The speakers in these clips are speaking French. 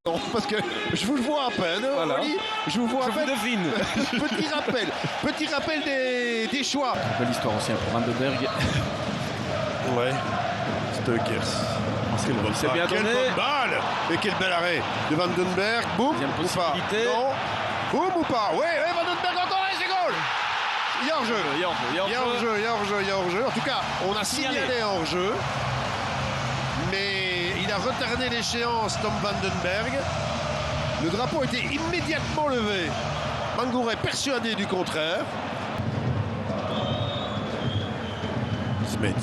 Non, parce que je vous le vois à peine, voilà. Oli, je vous vois à peine. Devine. Petit rappel des choix. Belle histoire aussi pour Vandenberg. Ouais, Stukers. C'est bien Quelle donné. bonne balle. Et quel bel arrêt de Vandenberg. Boum, Deuxième ou pas? possibilité. Non. Boum ou pas? Ouais, Vandenberg encore et c'est goal. Il y a hors-jeu. Il y a hors-jeu. En tout cas, on a signalé hors-jeu. Mais il a retardé l'échéance, Tom Vandenberg. Le drapeau a été immédiatement levé. Mangoura est persuadé du contraire. Smets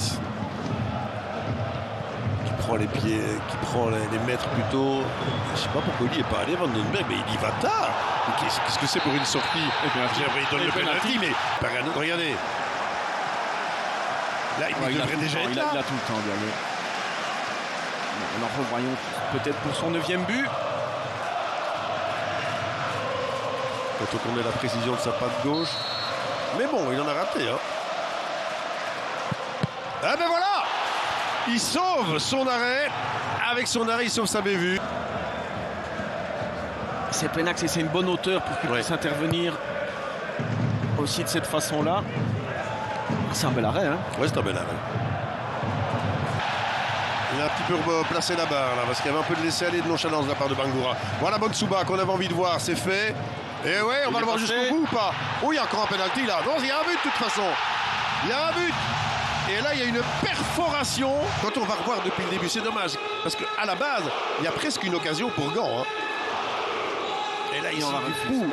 qui prend les pieds, qui prend les mètres plutôt. Je sais pas pourquoi il n'y est pas allé, Vandenberg, mais il y va tard. Qu'est-ce que c'est pour une sortie? Il donne le penalty, mais regardez. Là, il devrait déjà être là. Il a tout le temps, bien. Alors revoyons peut-être pour son 9e but. Quand on connaît la précision de sa patte gauche. Mais bon, il en a raté. Hein. Ah ben voilà! Il sauve son arrêt. Avec son arrêt, il sauve sa bévue. C'est Penax et c'est une bonne hauteur pour qu'il puisse intervenir aussi de cette façon-là. C'est un bel arrêt. Hein. Ouais, c'est un bel arrêt. Il a un petit peu placé la barre là, parce qu'il y avait un peu de laisser-aller de nonchalance de la part de Bangoura. Voilà Bonsuba qu'on avait envie de voir, c'est fait. Et ouais, on va le voir jusqu'au bout ou pas? Oh, il y a encore un penalty là. Non, il y a un but de toute façon. Il y a un but. Et là, il y a une perforation. Quand on va revoir depuis le début, c'est dommage. Parce qu'à la base, il y a presque une occasion pour Gand. Hein. Et là, il s'en va fou.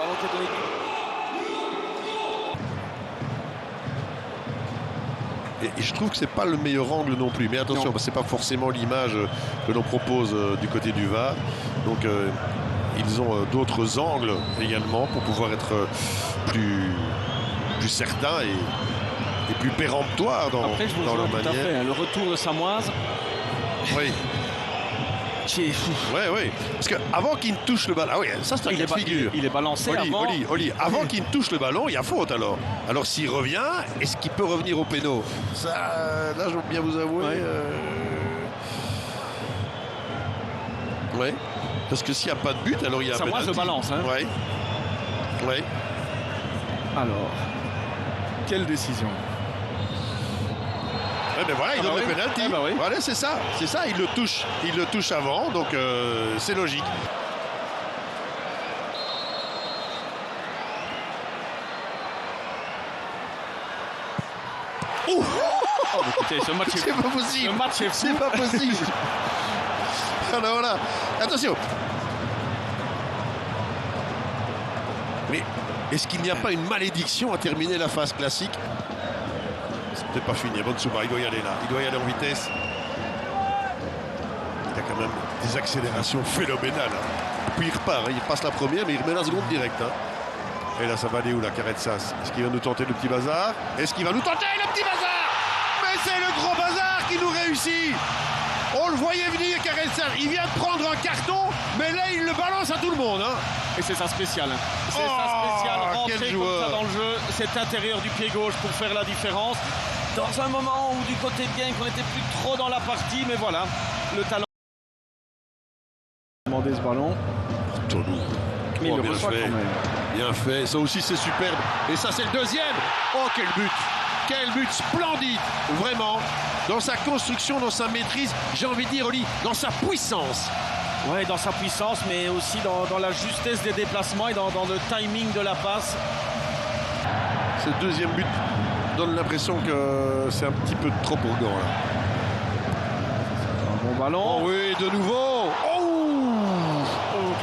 Et je trouve que c'est pas le meilleur angle non plus. Mais attention, c'est pas forcément l'image que l'on propose du côté du VAR. Donc ils ont d'autres angles également pour pouvoir être plus certains et plus péremptoires dans leur manière. Tout à fait. Le retour de Samoise. Oui. Oui. Parce qu'avant qu'il ne touche le ballon. Ah oui, ça c'est un cas de figure. Il est balancé Oli, avant qu'il ne touche le ballon, il y a faute alors. Alors s'il revient, est-ce qu'il peut revenir au péno? Ça, là, je veux bien vous avouer. Oui. Parce que s'il n'y a pas de but, alors il y a un penalty. Samoise balance. Hein. Oui. Alors, quelle décision? Ben voilà, il donne le penalty. Voilà, c'est ça, il le touche avant, donc c'est logique. Écoutez, ce match c'est pas possible. Ce match est fou. C'est pas possible. Alors voilà, attention. Mais est-ce qu'il n'y a pas une malédiction à terminer la phase classique? C'est peut-être pas fini. Bonsuba, il doit y aller là. Il doit y aller en vitesse. Il a quand même des accélérations phénoménales. Hein. Puis il repart. Hein. Il passe la première, mais il remet la seconde directe. Hein. Et là, ça va aller où la Caretsas? Est-ce qu'il va nous tenter le petit bazar? Est-ce qu'il va nous tenter le petit bazar? Mais c'est le gros bazar qui nous réussit. On le voyait venir, Caretsas. Il vient de prendre un carton, mais là, il le balance à tout le monde. Hein. Et c'est sa spéciale. C'est sa spéciale. Rentrer comme ça dans le jeu. Cet intérieur du pied gauche pour faire la différence. Dans un moment où du côté de Genk, on n'était plus trop dans la partie, mais voilà, le talent. Demander ce ballon. Mais il le reçoit quand même. Bien fait, ça aussi c'est superbe. Et ça c'est le deuxième. Oh quel but! Quel but splendide! Vraiment, dans sa construction, dans sa maîtrise, j'ai envie de dire, Oli, dans sa puissance. Oui, dans sa puissance, mais aussi dans la justesse des déplacements et dans le timing de la passe. Ce deuxième but donne l'impression que c'est un petit peu trop pour Gand. Un bon ballon. Oh oui, de nouveau.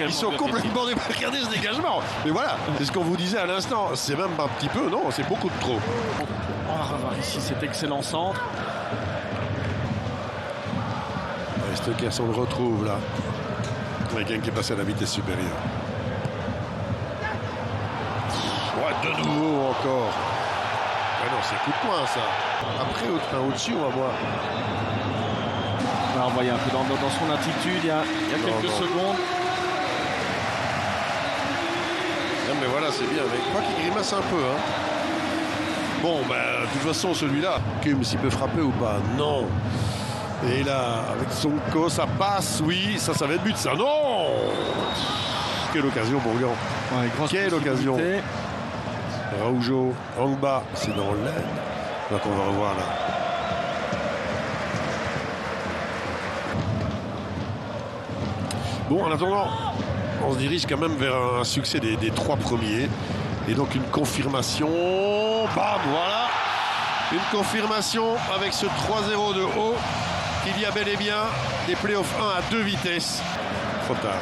Ils sont complètement... Regardez ce dégagement. Mais voilà, c'est ce qu'on vous disait à l'instant. C'est même pas un petit peu, non, c'est beaucoup de trop. On va revoir ici cet excellent centre. Stukers, on le retrouve là. Quelqu'un qui est passé à la vitesse supérieure. Ouais, de nouveau encore. Ah non, c'est coup de poing ça. Après, au-dessus, on va voir. On voyait un peu dans son attitude il y a quelques secondes. Non mais voilà, c'est bien. Mais je crois qu'il grimace un peu. Hein. Bon, bah, de toute façon, celui-là, Cum, s'il peut frapper ou pas? Non. Et là, avec Sonko, ça passe, oui, ça va être but, ça. Non! Quelle occasion, Bourgan. Ouais, quelle occasion. Araujo, Angba, c'est dans l'aile. Donc on va revoir là. Bon, en attendant, on se dirige quand même vers un succès des 3 premiers. Et donc une confirmation. Bam, voilà. Une confirmation avec ce 3-0 de haut. Il y a bel et bien des playoffs 1 à 2 vitesses. Trop tard.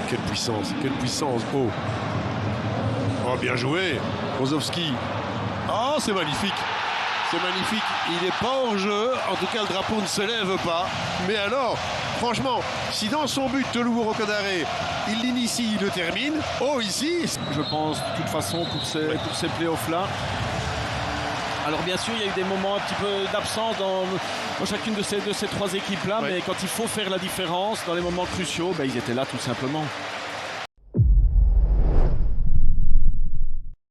Quelle puissance. Oh. Oh, bien joué. Rozovski. Oh, c'est magnifique. C'est magnifique. Il n'est pas hors jeu. En tout cas, le drapeau ne se lève pas. Mais alors, franchement, si dans son but, Tolou Rokodare, il l'initie, il le termine. Oh, ici. Je pense, de toute façon, pour ces playoffs-là. Alors bien sûr, il y a eu des moments un petit peu d'absence dans chacune de ces 3 équipes-là, mais quand il faut faire la différence, dans les moments cruciaux, ils étaient là tout simplement.